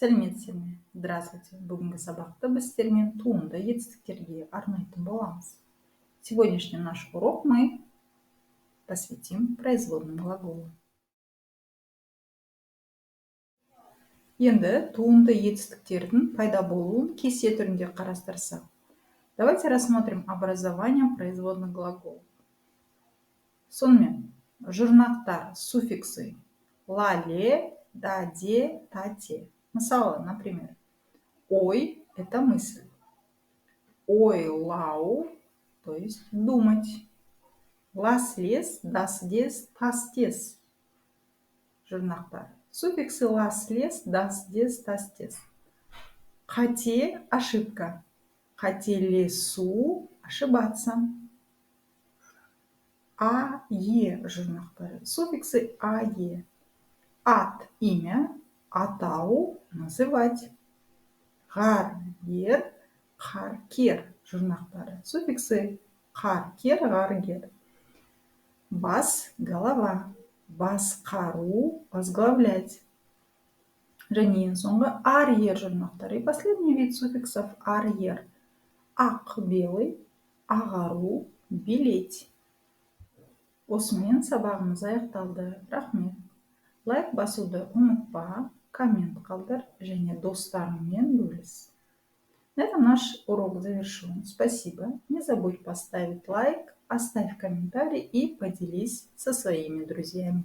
Сәлеметсіздер ме? Здравствуйте. Бүгінгі сабақта біз сіздермен туынды етістіктерге арнайтын боламыз. Сегодняшний наш урок мы посвятим производным глаголу. Енді туынды етістіктердің пайда болуын кесте түрінде қарастырсақ. Давайте рассмотрим образование производных глаголов. Сонымен, жұрнақтар, суффиксы ла-ле, да-де, та-те. Мысалы, например, ой – это мысль. Ойлау, то есть думать. Лас-лес, дас-дес, тас-тес. Жұрнақтар. Суффиксы лас-лес, дас-дес, тас-тес. Қате – ошибка. Қателесу – ошибаться. А-е жұрнақтары. Суффиксы а-е. Ат – имя, атау – называть. Ғар-гер, қар-кер жұрнақтары. Суффиксы қар-кер, ғар-гер. Бас – голова. Басқару – возглавлять. Және ең соңғы ар-ер жұрнақтары. И последний вид суффиксов ар-ер. Ақ – белый, ағару – белеть. Осымен сабағымыз аяқталды. Рахмет. Лайк басуды ұмытпа, коммент қалдыр және достарыңмен бөліс. На этом наш урок завершен. Спасибо. Не забудь поставить лайк, оставь комментарий и поделись со своими друзьями.